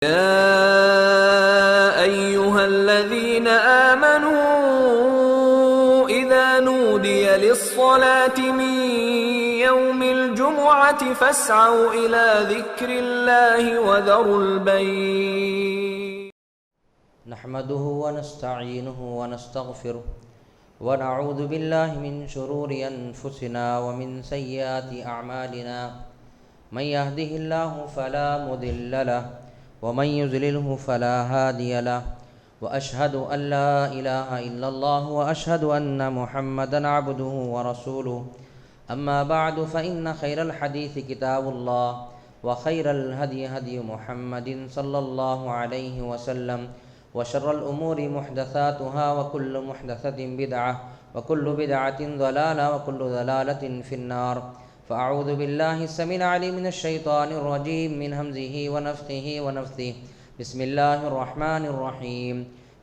يا أيها الذين آمنوا إذا نودي للصلاة من يوم الجمعة فاسعوا إلى ذكر الله وذروا البيع. نحمده ونستعينه ونستغفره ونعوذ بالله من شرور أنفسنا ومن سيئات أعمالنا من يهده الله فلا مضل له ومن يضلله فلا هادي له وأشهد أن لا إله إلا الله وأشهد أن محمدا عبده ورسوله. أما بعد فإن خير الحديث كتاب الله وخير الهدي هدي محمد صلى الله عليه وسلم وشر الأمور محدثاتها وكل محدثة بدعة وكل بدعة ضلالة وكل ضلالة في النار. فأعوذ بالله السميع العليم من الشيطان الرجيم من همزه ونفخه ونفثه. بسم الله الرحمن الرحيم.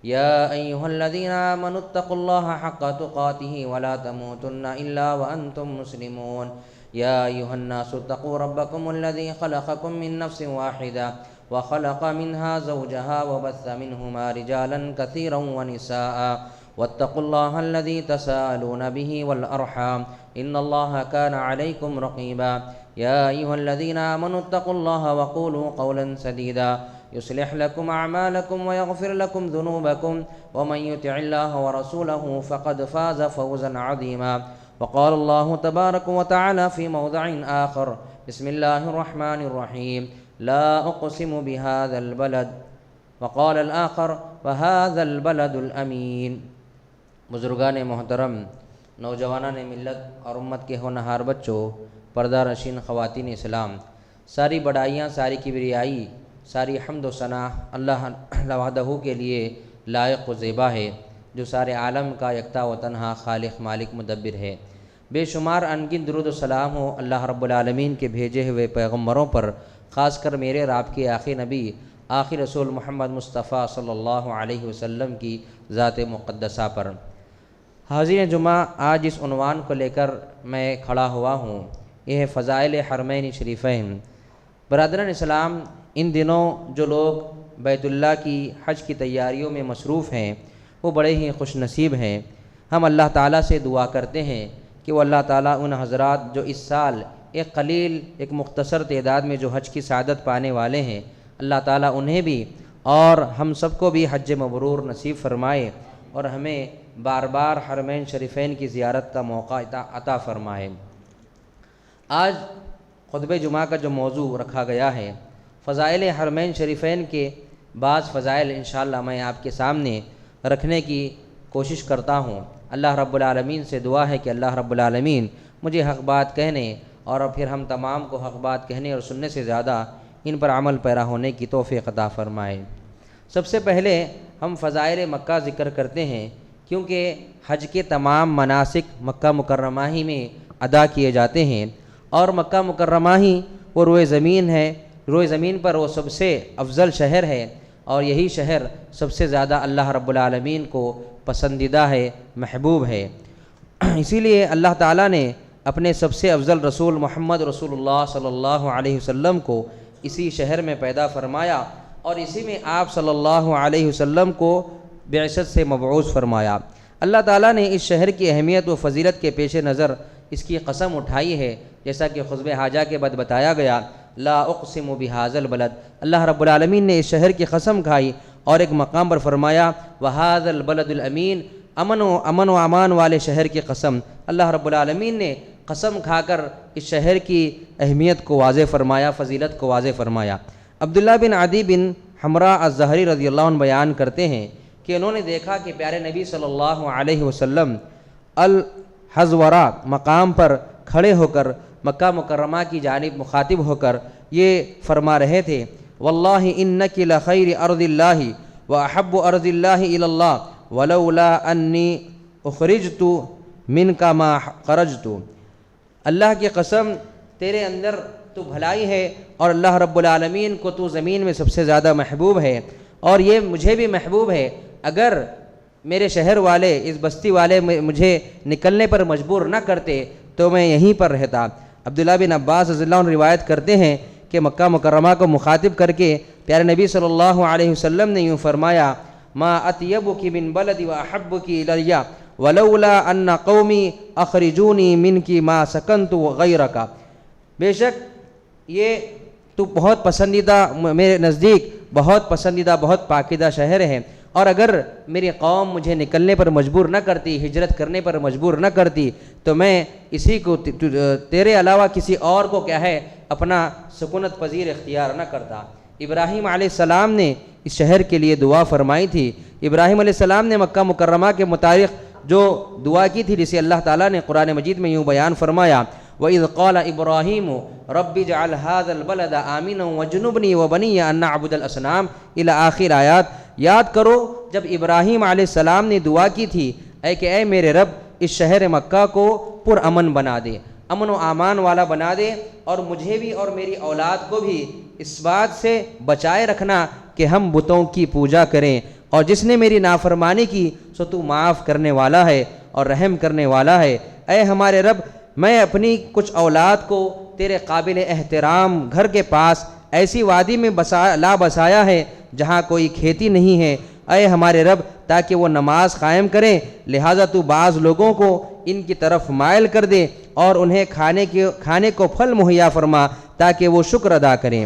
يا أيها الذين آمنوا اتقوا الله حق تقاته ولا تموتن إلا وأنتم مسلمون. يا أيها الناس اتقوا ربكم الذي خلقكم من نفس واحدة وخلق منها زوجها وبث منهما رجالا كثيرا ونساء واتقوا الله الذي تساءلون به والأرحام إن الله كان عليكم رقيبا. يا أيها الذين آمنوا اتقوا الله وقولوا قولا سديدا يصلح لكم أعمالكم ويغفر لكم ذنوبكم ومن يطع الله ورسوله فقد فاز فوزا عظيما. وقال الله تبارك وتعالى في موضع آخر بسم الله الرحمن الرحيم لا أقسم بهذا البلد وقال الآخر وهذا البلد الأمين. بزرگان محترم، نوجوانان ملت اور امت کے ہونہار بچوں، پردہ نشین خواتین اسلام، ساری بڑائیاں، ساری کبریائی، ساری حمد و ثنا اللہ وحدہ کے لیے لائق و زیبا ہے، جو سارے عالم کا یکتا و تنہا خالق مالک مدبر ہے۔ بے شمار انگن درود و سلام ہو اللہ رب العالمین کے بھیجے ہوئے پیغمبروں پر، خاص کر میرے اور آپ کے آخری نبی آخری رسول محمد مصطفیٰ صلی اللہ علیہ وسلم کی ذات مقدسہ پر۔ حاضرین جمعہ، آج اس عنوان کو لے کر میں کھڑا ہوا ہوں، یہ ہے فضائل حرمین شریفین۔ برادران اسلام، ان دنوں جو لوگ بیت اللہ کی حج کی تیاریوں میں مصروف ہیں وہ بڑے ہی خوش نصیب ہیں۔ ہم اللہ تعالیٰ سے دعا کرتے ہیں کہ وہ اللہ تعالیٰ ان حضرات جو اس سال ایک قلیل ایک مختصر تعداد میں جو حج کی سعادت پانے والے ہیں، اللہ تعالیٰ انہیں بھی اور ہم سب کو بھی حج مبرور نصیب فرمائے اور ہمیں بار بار حرمین شریفین کی زیارت کا موقع عطا فرمائے۔ آج خطبہ جمعہ کا جو موضوع رکھا گیا ہے، فضائل حرمین شریفین کے بعض فضائل انشاءاللہ میں آپ کے سامنے رکھنے کی کوشش کرتا ہوں۔ اللہ رب العالمین سے دعا ہے کہ اللہ رب العالمین مجھے حق بات کہنے اور پھر ہم تمام کو حق بات کہنے اور سننے سے زیادہ ان پر عمل پیرا ہونے کی توفیق عطا فرمائے۔ سب سے پہلے ہم فضائل مکہ ذکر کرتے ہیں، کیونکہ حج کے تمام مناسک مکہ مکرمہ ہی میں ادا کیے جاتے ہیں، اور مکہ مکرمہ ہی وہ روئے زمین ہے، روئے زمین پر وہ سب سے افضل شہر ہے، اور یہی شہر سب سے زیادہ اللہ رب العالمین کو پسندیدہ ہے، محبوب ہے۔ اسی لیے اللہ تعالیٰ نے اپنے سب سے افضل رسول محمد رسول اللہ صلی اللہ علیہ وسلم کو اسی شہر میں پیدا فرمایا، اور اسی میں آپ صلی اللہ علیہ وسلم کو بعثت سے مبعوث فرمایا۔ اللہ تعالیٰ نے اس شہر کی اہمیت و فضیلت کے پیش نظر اس کی قسم اٹھائی ہے، جیسا کہ خطبہ حاجہ کے بعد بتایا گیا، لا اقسم بہذا البلد، اللہ رب العالمین نے اس شہر کی قسم کھائی، اور ایک مقام پر فرمایا وہذا البلد الامین، امن و امان والے شہر کی قسم۔ اللہ رب العالمین نے قسم کھا کر اس شہر کی اہمیت کو واضح فرمایا، فضیلت کو واضح فرمایا۔ عبداللہ بن عدی بن حمراء الزہری رضی اللہ عنہ بیان کرتے ہیں کہ انہوں نے دیکھا کہ پیارے نبی صلی اللہ علیہ وسلم الحزورہ مقام پر کھڑے ہو کر مکہ مکرمہ کی جانب مخاطب ہو کر یہ فرما رہے تھے، واللہ انک لخیر ارض اللہ واحب ارض اللہ الی اللہ ولولا انی اخرجت منک ما خرجت۔ اللہ کی قسم، تیرے اندر تو بھلائی ہے اور اللہ رب العالمین کو تو زمین میں سب سے زیادہ محبوب ہے، اور یہ مجھے بھی محبوب ہے۔ اگر میرے شہر والے، اس بستی والے مجھے نکلنے پر مجبور نہ کرتے تو میں یہیں پر رہتا۔ عبداللہ بن عباس رضی اللہ عنہ روایت کرتے ہیں کہ مکہ مکرمہ کو مخاطب کر کے پیارے نبی صلی اللہ علیہ وسلم نے یوں فرمایا ما اطیبک من بلدی واحبک الی ولولا ان قومی اخرجونی منک ما سکنت غیرک، بے شک یہ تو بہت پسندیدہ، میرے نزدیک بہت پسندیدہ، بہت پاکیزہ شہر ہے، اور اگر میری قوم مجھے نکلنے پر مجبور نہ کرتی، ہجرت کرنے پر مجبور نہ کرتی، تو میں اسی کو تیرے علاوہ کسی اور کو کیا ہے اپنا سکونت پذیر اختیار نہ کرتا۔ ابراہیم علیہ السلام نے اس شہر کے لیے دعا فرمائی تھی۔ ابراہیم علیہ السلام نے مکہ مکرمہ کے متعلق جو دعا کی تھی، جسے اللہ تعالیٰ نے قرآن مجید میں یوں بیان فرمایا وَإِذْ قَالَ إِبْرَاهِيمُ رَبِّ اجْعَلْ هَذَا الْبَلَدَ آمِنًا وَاجْنُبْنِي وَبَنِيَّ أَن نَّعْبُدَ الْأَصْنَامَ إِلَى آخر آیات۔ یاد کرو جب ابراہیم علیہ السلام نے دعا کی تھی اے میرے رب اس شہر مکہ کو پرامن بنا دے، امن و امان والا بنا دے، اور مجھے بھی اور میری اولاد کو بھی اس بات سے بچائے رکھنا کہ ہم بتوں کی پوجا کریں، اور جس نے میری نافرمانی کی سو تو معاف کرنے والا ہے اور رحم کرنے والا ہے۔ اے ہمارے رب، میں اپنی کچھ اولاد کو تیرے قابل احترام گھر کے پاس ایسی وادی میں لا بسایا ہے جہاں کوئی کھیتی نہیں ہے، اے ہمارے رب تاکہ وہ نماز قائم کریں، لہٰذا تو بعض لوگوں کو ان کی طرف مائل کر دے اور انہیں کھانے کو پھل مہیا فرما تاکہ وہ شکر ادا کریں۔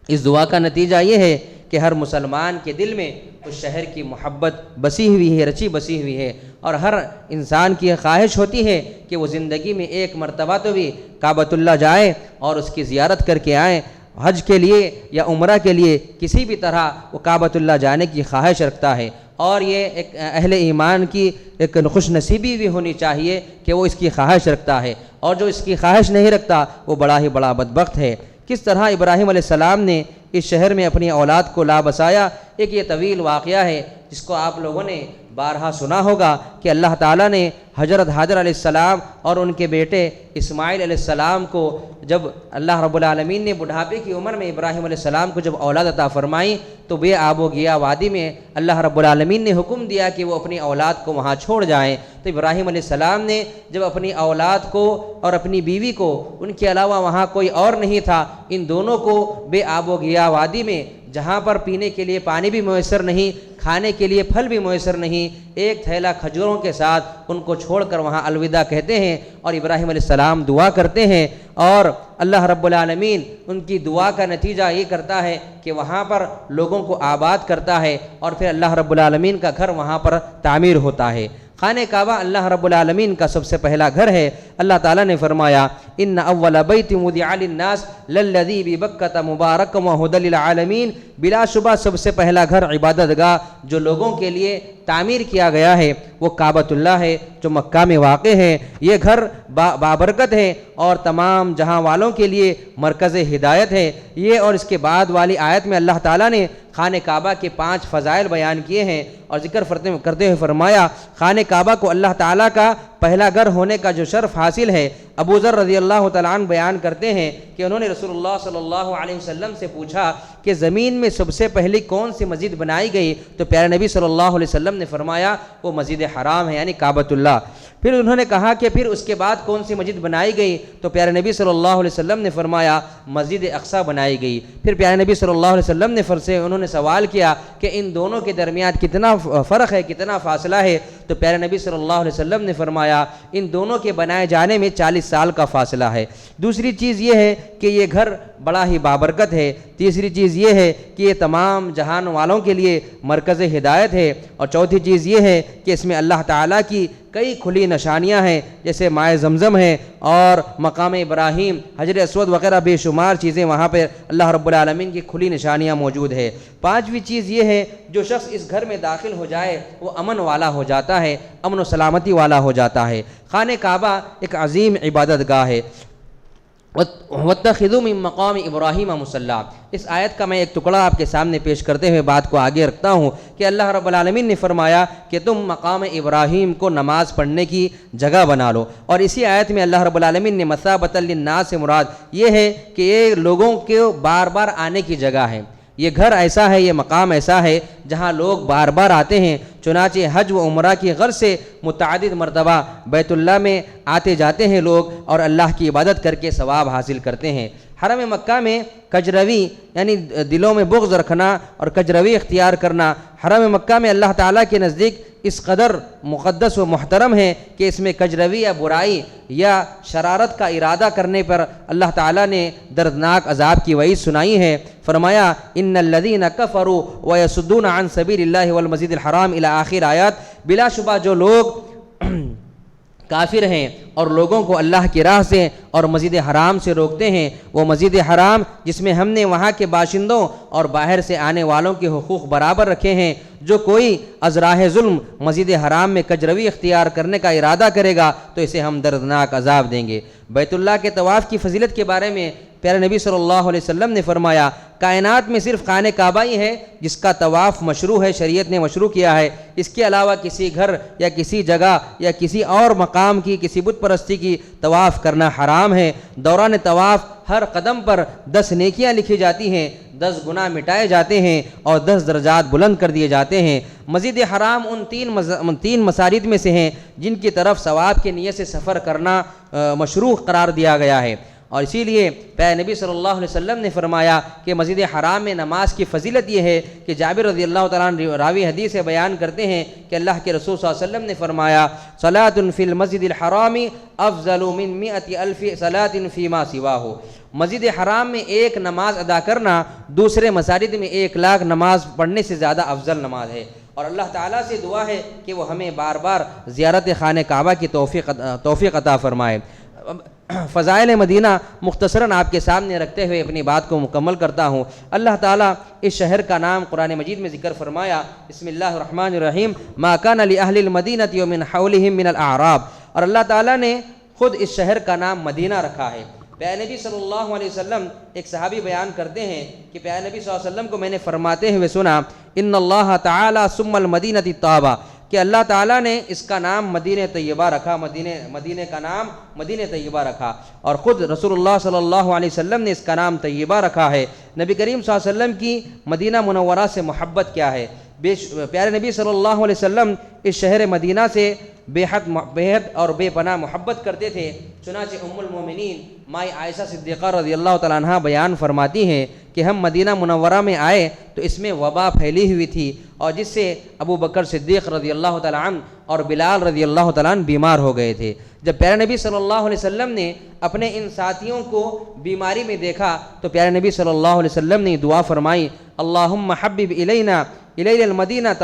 اس دعا کا نتیجہ یہ ہے کہ ہر مسلمان کے دل میں اس شہر کی محبت بسی ہوئی ہے، رچی بسی ہوئی ہے، اور ہر انسان کی خواہش ہوتی ہے کہ وہ زندگی میں ایک مرتبہ تو بھی کعبۃ اللہ جائے اور اس کی زیارت کر کے آئیں۔ حج کے لیے یا عمرہ کے لیے کسی بھی طرح وہ کعبۃ اللہ جانے کی خواہش رکھتا ہے، اور یہ ایک اہل ایمان کی ایک خوش نصیبی بھی ہونی چاہیے کہ وہ اس کی خواہش رکھتا ہے، اور جو اس کی خواہش نہیں رکھتا وہ بڑا ہی بڑا بدبخت ہے۔ کس طرح ابراہیم علیہ السلام نے اس شہر میں اپنی اولاد کو لا بسایا، ایک یہ طویل واقعہ ہے جس کو آپ لوگوں نے بارہا سنا ہوگا کہ اللہ تعالیٰ نے حضرت حاجر علیہ السلام اور ان کے بیٹے اسماعیل علیہ السلام کو جب اللہ رب العالمین نے بڑھاپے کی عمر میں ابراہیم علیہ السلام کو جب اولاد عطا فرمائی تو بے آب و گیا وادی میں اللہ رب العالمین نے حکم دیا کہ وہ اپنی اولاد کو وہاں چھوڑ جائیں۔ تو ابراہیم علیہ السلام نے جب اپنی اولاد کو اور اپنی بیوی کو، ان کے علاوہ وہاں کوئی اور نہیں تھا، ان دونوں کو بے آب و گیا وادی میں جہاں پر پینے کے لیے پانی بھی میسر نہیں، کھانے کے لیے پھل بھی میسر نہیں، ایک تھیلا کھجوروں کے ساتھ ان کو چھوڑ کر وہاں الوداع کہتے ہیں، اور ابراہیم علیہ السلام دعا کرتے ہیں، اور اللہ رب العالمین ان کی دعا کا نتیجہ یہ کرتا ہے کہ وہاں پر لوگوں کو آباد کرتا ہے، اور پھر اللہ رب العالمین کا گھر وہاں پر تعمیر ہوتا ہے۔ خانہ کعبہ اللہ رب العالمین کا سب سے پہلا گھر ہے۔ اللہ تعالیٰ نے فرمایا ان اول بیت وضع للناس للذی ببکۃ مبارک وہدی للعالمین، بلا شبہ سب سے پہلا گھر عبادت گاہ جو لوگوں کے لیے تعمیر کیا گیا ہے وہ کعبۃ اللہ ہے جو مکہ میں واقع ہے۔ یہ گھر بابرکت ہے اور تمام جہاں والوں کے لیے مرکز ہدایت ہے۔ یہ اور اس کے بعد والی آیت میں اللہ تعالیٰ نے خانہ کعبہ کے 5 فضائل بیان کیے ہیں اور ذکر کرتے ہوئے فرمایا خانہ کعبہ کو اللہ تعالیٰ کا پہلا گھر ہونے کا جو شرف حاصل ہے۔ ابو ذر رضی اللہ تعالیٰ عنہ بیان کرتے ہیں کہ انہوں نے رسول اللہ صلی اللہ علیہ وسلم سے پوچھا کہ زمین میں سب سے پہلی کون سی مسجد بنائی گئی، تو پیارے نبی صلی اللہ علیہ وسلم نے فرمایا وہ مسجد حرام ہے، یعنی کعبۃ اللہ۔ پھر انہوں نے کہا کہ پھر اس کے بعد کون سی مسجد بنائی گئی، تو پیارے نبی صلی اللہ علیہ وسلم نے فرمایا مسجد اقصیٰ بنائی گئی۔ پھر پیارے نبی صلی اللہ علیہ وسلم نے انہوں نے سوال کیا کہ ان دونوں کے درمیان کتنا فرق ہے، کتنا فاصلہ ہے، تو پیارے نبی صلی اللہ علیہ وسلم نے فرمایا ان دونوں کے بنائے جانے میں 40 سال کا فاصلہ ہے۔ دوسری چیز یہ ہے کہ یہ گھر بڑا ہی بابرکت ہے۔ تیسری چیز یہ ہے کہ یہ تمام جہان والوں کے لیے مرکز ہدایت ہے، اور چوتھی چیز یہ ہے کہ اس میں اللہ تعالیٰ کی کئی کھلی نشانیاں ہیں، جیسے مائع زمزم ہے اور مقام ابراہیم، حجر اسود وغیرہ بے شمار چیزیں وہاں پہ اللہ رب العالمین کی کھلی نشانیاں موجود ہے۔ پانچویں چیز یہ ہے جو شخص اس گھر میں داخل ہو جائے وہ امن والا ہو جاتا ہے، امن و سلامتی والا ہو جاتا ہے۔ خانہ کعبہ ایک عظیم عبادت گاہ ہے۔ وَاتَّخِذُوا مِن مَّقَامِ إِبْرَاهِيمَ مُصَلًّى، اس آیت کا میں ایک ٹکڑا آپ کے سامنے پیش کرتے ہوئے بات کو آگے رکھتا ہوں کہ اللہ رب العالمین نے فرمایا کہ تم مقام ابراہیم کو نماز پڑھنے کی جگہ بنا لو، اور اسی آیت میں اللہ رب العالمین نے مثابۃ للناس سے مراد یہ ہے کہ یہ لوگوں کے بار بار آنے کی جگہ ہے۔ یہ گھر ایسا ہے، یہ مقام ایسا ہے جہاں لوگ بار بار آتے ہیں، چنانچہ حج و عمرہ کی غرض سے متعدد مرتبہ بیت اللہ میں آتے جاتے ہیں لوگ اور اللہ کی عبادت کر کے ثواب حاصل کرتے ہیں۔ حرم مکہ میں کجروی یعنی دلوں میں بغض رکھنا اور کجروی اختیار کرنا، حرم مکہ میں اللہ تعالیٰ کے نزدیک اس قدر مقدس و محترم ہے کہ اس میں کجروی یا برائی یا شرارت کا ارادہ کرنے پر اللہ تعالیٰ نے دردناک عذاب کی وعید سنائی ہے۔ فرمایا ان الذین کفروا ویصدون عن سبیل اللہ والمسجد الحرام الی آخر آیات، بلا شبہ جو لوگ کافر ہیں اور لوگوں کو اللہ کی راہ سے اور مسجد حرام سے روکتے ہیں، وہ مسجد حرام جس میں ہم نے وہاں کے باشندوں اور باہر سے آنے والوں کے حقوق برابر رکھے ہیں، جو کوئی از راہ ظلم مسجد حرام میں کجروی اختیار کرنے کا ارادہ کرے گا تو اسے ہم دردناک عذاب دیں گے۔ بیت اللہ کے طواف کی فضیلت کے بارے میں پیارے نبی صلی اللہ علیہ وسلم نے فرمایا، کائنات میں صرف خانہ کعبہ ہی ہے جس کا طواف مشروع ہے، شریعت نے مشروع کیا ہے، اس کے علاوہ کسی گھر یا کسی جگہ یا کسی اور مقام کی کسی بت پرستی کی طواف کرنا حرام ہے۔ دوران طواف ہر قدم پر 10 نیکیاں لکھی جاتی ہیں، 10 گناہ مٹائے جاتے ہیں اور 10 درجات بلند کر دیے جاتے ہیں۔ مسجد حرام ان تین مساجد میں سے ہیں جن کی طرف ثواب کی نیت سے سفر کرنا مشروع قرار دیا گیا ہے، اور اسی لیے پیارے نبی صلی اللہ علیہ وسلم نے فرمایا کہ مسجد حرام میں نماز کی فضیلت یہ ہے کہ جابر رضی اللہ تعالیٰ عنہ راوی حدیث سے بیان کرتے ہیں کہ اللہ کے رسول صلی اللہ علیہ وسلم نے فرمایا، صلاۃ فی المسجد الحرام افضل من 100,000 صلاۃ فیما سواہ، مسجد حرام میں ایک نماز ادا کرنا دوسرے مساجد میں 1,00,000 نماز پڑھنے سے زیادہ افضل نماز ہے، اور اللہ تعالیٰ سے دعا ہے کہ وہ ہمیں بار بار زیارت خانہ کعبہ کی توفیق عطا فرمائے۔ فضائل مدینہ مختصراً آپ کے سامنے رکھتے ہوئے اپنی بات کو مکمل کرتا ہوں۔ اللہ تعالیٰ اس شہر کا نام قرآن مجید میں ذکر فرمایا، بسم اللہ الرحمن الرحیم، ما کان لأہل المدینۃ ومن حولہم من الاعراب، اور اللہ تعالیٰ نے خود اس شہر کا نام مدینہ رکھا ہے۔ پیارے نبی صلی اللہ علیہ وسلم ایک صحابی بیان کرتے ہیں کہ پیارے نبی صلی اللہ علیہ وسلم کو میں نے فرماتے ہوئے سنا، ان اللہ تعالیٰ ثم المدینۃ الطیبہ، کہ اللہ تعالیٰ نے اس کا نام مدینہ طیبہ رکھا، مدینہ کا نام مدینہ طیبہ رکھا، اور خود رسول اللہ صلی اللہ علیہ وسلم نے اس کا نام طیبہ رکھا ہے۔ نبی کریم صلی اللہ علیہ وسلم کی مدینہ منورہ سے محبت کیا ہے، پیارے نبی صلی اللہ علیہ وسلم اس شہر مدینہ سے بے حد اور بے پناہ محبت کرتے تھے۔ چنانچہ ام المومنین مائی عائشہ صدیقہ رضی اللہ تعالیٰ عنہ بیان فرماتی ہیں کہ ہم مدینہ منورہ میں آئے تو اس میں وبا پھیلی ہوئی تھی، اور جس سے ابو بکر صدیق رضی اللہ تعالیٰ عنہ اور بلال رضی اللہ تعالیٰ عنہ بیمار ہو گئے تھے۔ جب پیارے نبی صلی اللہ علیہ وسلم نے اپنے ان ساتھیوں کو بیماری میں دیکھا تو پیارے نبی صلی اللہ علیہ وسلم نے دعا فرمائی، اللہم حبب الینا المدینۃ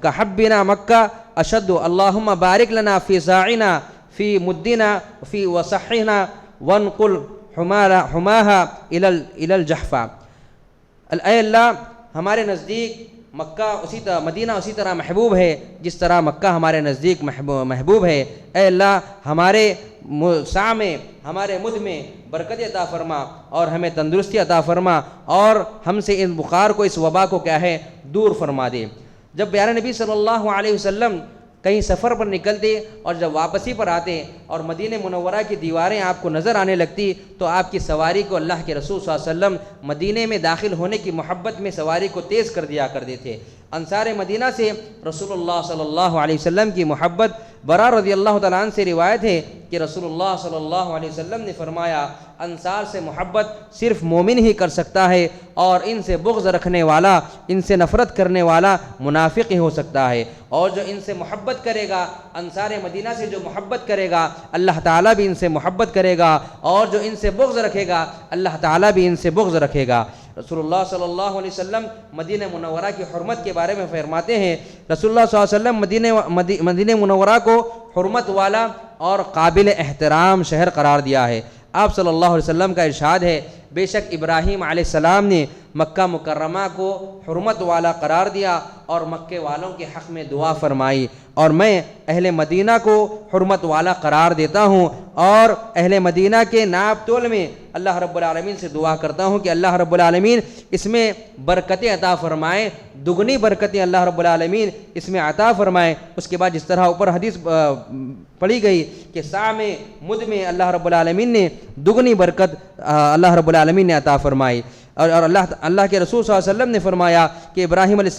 کحبنا مکہ اشد، اللہم بارک لنا فی ساعنا فی مدنا فی وصحنا وانقل حماہا الی الجحفہ، اے اللہ ہمارے نزدیک مدینہ اسی طرح محبوب ہے جس طرح مکہ ہمارے نزدیک محبوب ہے، اے اللہ ہمارے سا میں ہمارے مدھ میں برکت عطا فرما اور ہمیں تندرستی عطا فرما، اور ہم سے اس بخار کو اس وبا کو کیا ہے دور فرما دے۔ جب پیارے نبی صلی اللہ علیہ وسلم کہیں سفر پر نکلتے اور جب واپسی پر آتے اور مدینہ منورہ کی دیواریں آپ کو نظر آنے لگتی تو آپ کی سواری کو اللہ کے رسول صلی اللہ علیہ وسلم مدینہ میں داخل ہونے کی محبت میں سواری کو تیز کر دیا کرتے تھے۔ انصار مدینہ سے رسول اللہ صلی اللہ علیہ وسلم کی محبت، برا رضی اللہ تعالیٰ عنہ سے روایت ہے کہ رسول اللہ صلی اللہ علیہ وسلم نے فرمایا، انصار سے محبت صرف مومن ہی کر سکتا ہے، اور ان سے بغض رکھنے والا، ان سے نفرت کرنے والا منافق ہی ہو سکتا ہے، اور جو ان سے محبت کرے گا، انصار مدینہ سے جو محبت کرے گا اللہ تعالیٰ بھی ان سے محبت کرے گا، اور جو ان سے بغض رکھے گا اللہ تعالیٰ بھی ان سے بغض رکھے گا۔ رسول اللہ صلی اللہ علیہ وسلم مدینہ منورہ کی حرمت کے بارے میں فرماتے ہیں، رسول اللہ صلی اللہ علیہ وسلم مدینہ منورہ کو حرمت والا اور قابل احترام شہر قرار دیا ہے۔ آپ صلی اللہ علیہ وسلم کا ارشاد ہے، بے شک ابراہیم علیہ السلام نے مکہ مکرمہ کو حرمت والا قرار دیا اور مکے والوں کے حق میں دعا فرمائی، اور میں اہل مدینہ کو حرمت والا قرار دیتا ہوں، اور اہل مدینہ کے ناپ تول میں اللہ رب العالمین سے دعا کرتا ہوں کہ اللہ رب العالمین اس میں برکتیں عطا فرمائیں، دگنی برکتیں اللہ رب العالمین اس میں عطا فرمائیں۔ اس کے بعد جس طرح اوپر حدیث پڑھی گئی کہ سا میں مد میں اللہ رب العالمین نے دگنی برکت اللہ رب العالمین نے عطا فرمائی، اور اللہ کے رسول صلی اللہ علیہ وسلم نے فرمایا کہ ابراہیم علیہ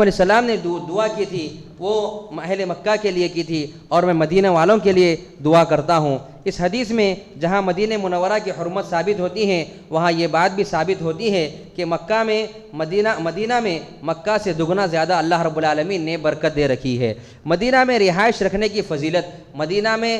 السلام نے دعا کی تھی، وہ اہل مکہ کے لیے کی تھی، اور میں مدینہ والوں کے لیے دعا کرتا ہوں۔ اس حدیث میں جہاں مدینہ منورہ کی حرمت ثابت ہوتی ہیں وہاں یہ بات بھی ثابت ہوتی ہے کہ مدینہ میں مکہ سے دگنا زیادہ اللہ رب العالمین نے برکت دے رکھی ہے۔ مدینہ میں رہائش رکھنے کی فضیلت، مدینہ میں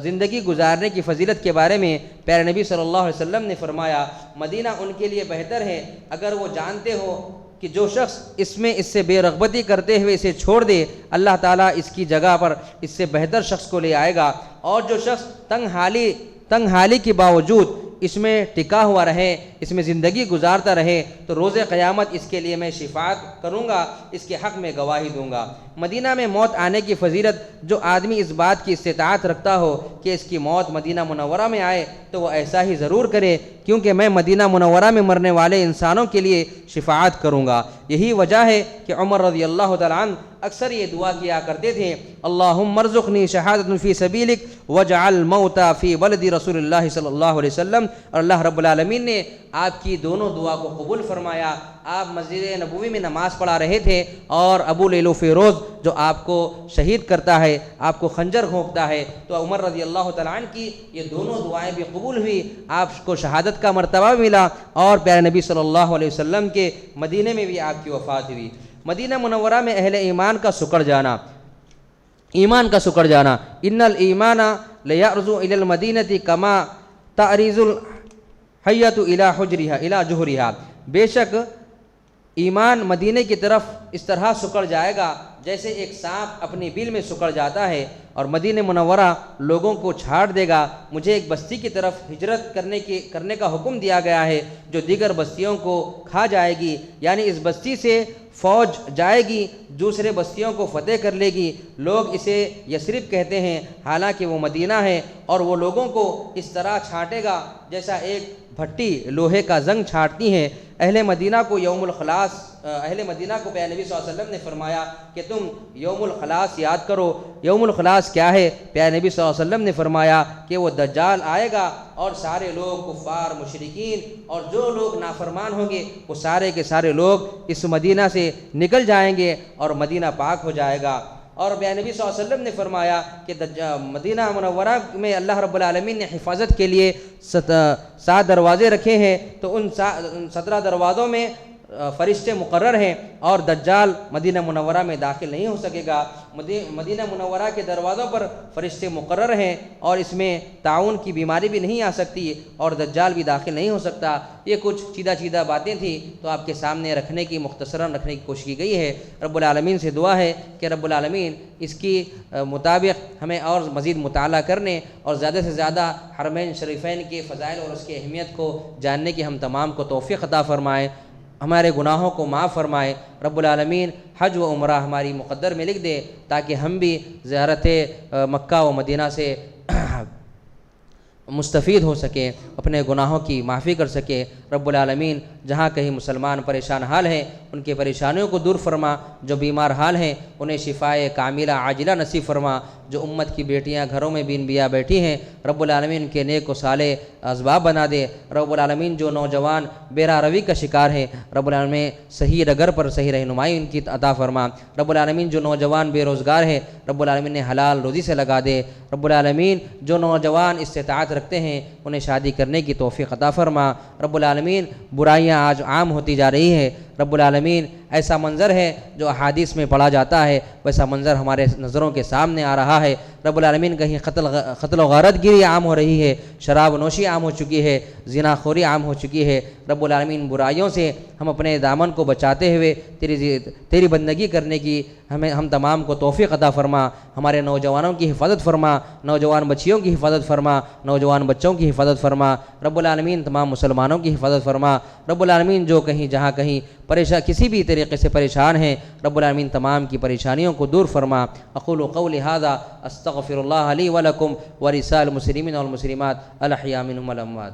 زندگی گزارنے کی فضیلت کے بارے میں پیارے نبی صلی اللہ علیہ وسلم نے فرمایا مدینہ ان کے لیے بہتر ہے اگر وہ جانتے ہو کہ جو شخص اس سے بے رغبتی کرتے ہوئے اسے چھوڑ دے اللہ تعالیٰ اس کی جگہ پر اس سے بہتر شخص کو لے آئے گا، اور جو شخص تنگ حالی کے باوجود اس میں ٹکا ہوا رہے، اس میں زندگی گزارتا رہے تو روز قیامت اس کے لیے میں شفاعت کروں گا، اس کے حق میں گواہی دوں گا۔ مدینہ میں موت آنے کی فضیلت، جو آدمی اس بات کی استطاعت رکھتا ہو کہ اس کی موت مدینہ منورہ میں آئے تو وہ ایسا ہی ضرور کرے، کیونکہ میں مدینہ منورہ میں مرنے والے انسانوں کے لیے شفاعت کروں گا۔ یہی وجہ ہے کہ عمر رضی اللہ تعالیٰ عنہ اکثر یہ دعا کیا کرتے تھے، اللہم ارزقنی شہادۃ فی سبیلک واجعل موتا فی بلد رسول اللہ صلی اللہ علیہ وسلم، اور اللہ رب العالمین نے آپ کی دونوں دعا کو قبول فرمایا۔ آپ مسجد نبوی میں نماز پڑھا رہے تھے اور ابو لیل و فیروز جو آپ کو شہید کرتا ہے، آپ کو خنجر گھونپتا ہے، تو عمر رضی اللہ تعالیٰ عنہ کی یہ دونوں دعائیں بھی قبول ہوئی، آپ کو شہادت کا مرتبہ ملا، اور پیارے نبی صلی اللہ علیہ وسلم کے مدینے میں بھی آپ کی وفات ہوئی۔ مدینہ منورہ میں اہل ایمان کا سکڑ جانا، ان الایمان لیرز الی المدینۃ کما تعرض الحیۃ الی جوہرہا، بے شک ایمان مدینے کی طرف اس طرح سکڑ جائے گا جیسے ایک سانپ اپنی بل میں سکڑ جاتا ہے، اور مدینہ منورہ لوگوں کو چھاڑ دے گا۔ مجھے ایک بستی کی طرف ہجرت کرنے کا حکم دیا گیا ہے جو دیگر بستیوں کو کھا جائے گی، یعنی اس بستی سے فوج جائے گی، دوسرے بستیوں کو فتح کر لے گی۔ لوگ اسے یثرب کہتے ہیں حالانکہ وہ مدینہ ہے، اور وہ لوگوں کو اس طرح چھانٹے گا جیسا ایک بھٹی لوہے کا زنگ چھانٹتی ہے۔ اہل مدینہ کو پیارے نبی صلی اللہ علیہ وسلم نے فرمایا کہ تم یوم الخلاص یاد کرو۔ یوم الخلاص کیا ہے؟ پیارے نبی صلی اللہ علیہ وسلم نے فرمایا کہ وہ دجال آئے گا اور سارے لوگ کفار، مشرکین اور جو لوگ نافرمان ہوں گے وہ سارے کے سارے لوگ اس مدینہ سے نکل جائیں گے اور مدینہ پاک ہو جائے گا۔ اور پیارے نبی صلی اللہ علیہ وسلم نے فرمایا کہ مدینہ منورہ میں اللہ رب العالمین نے حفاظت کے لیے 7 دروازے رکھے ہیں، تو ان 17 دروازوں میں فرشتے مقرر ہیں، اور دجال مدینہ منورہ میں داخل نہیں ہو سکے گا۔ مدینہ منورہ کے دروازوں پر فرشتے مقرر ہیں، اور اس میں طاعون کی بیماری بھی نہیں آ سکتی، اور دجال بھی داخل نہیں ہو سکتا۔ یہ کچھ چیدہ باتیں تھیں تو آپ کے سامنے مختصراً رکھنے کی کوشش کی گئی ہے۔ رب العالمین سے دعا ہے کہ رب العالمین اس کی مطابق ہمیں اور مزید مطالعہ کرنے اور زیادہ سے زیادہ حرمین شریفین کے فضائل اور اس کی اہمیت کو جاننے کی ہم تمام کو توفیق عطا فرمائے، ہمارے گناہوں کو معاف فرمائے۔ رب العالمین حج و عمرہ ہماری مقدر میں لکھ دے تاکہ ہم بھی زیارت مکہ و مدینہ سے مستفید ہو سکیں، اپنے گناہوں کی معافی کر سکیں۔ رب العالمین جہاں کہیں مسلمان پریشان حال ہیں ان کے پریشانیوں کو دور فرما، جو بیمار حال ہیں انہیں شفائے کاملہ عاجلہ نصیب فرما، جو امت کی بیٹیاں گھروں میں بین بیا بیٹھی ہیں رب العالمین ان کے نیک و صالح اسباب بنا دے۔ رب العالمین جو نوجوان بے راہ روی کا شکار ہیں رب العالمین صحیح ڈگر پر صحیح رہنمائی ان کی عطا فرما۔ رب العالمین جو نوجوان بے روزگار ہیں رب العالمین نے حلال روزی سے لگا دے۔ رب العالمین جو نوجوان استطاعت رکھتے ہیں انہیں شادی کرنے کی توفیق عطا فرما۔ رب العالمین برائیاں آج عام ہوتی جا رہی ہیں، رب العالمین ایسا منظر ہے جو احادیث میں پڑھا جاتا ہے ویسا منظر ہمارے نظروں کے سامنے آ رہا ہے۔ رب العالمین کہیں قتل و غارت گیری عام ہو رہی ہے، شراب نوشی عام ہو چکی ہے، زنا خوری عام ہو چکی ہے۔ رب العالمین برائیوں سے ہم اپنے دامن کو بچاتے ہوئے تیری بندگی کرنے کی ہم تمام کو توفیق عطا فرما۔ ہمارے نوجوانوں کی حفاظت فرما، نوجوان بچیوں کی حفاظت فرما، نوجوان بچوں کی حفاظت فرما۔ رب العالمین تمام مسلمانوں کی حفاظت فرما۔ رب العالمین جو کہیں جہاں کہیں کسی بھی طریقے سے پریشان ہیں رب العالمین تمام کی پریشانیوں کو دور فرما۔ اقول قولی ھذا استغفر اللہ لی ولکم ولسائر المسلمین والمسلمات الاحیاء منهم والاموات۔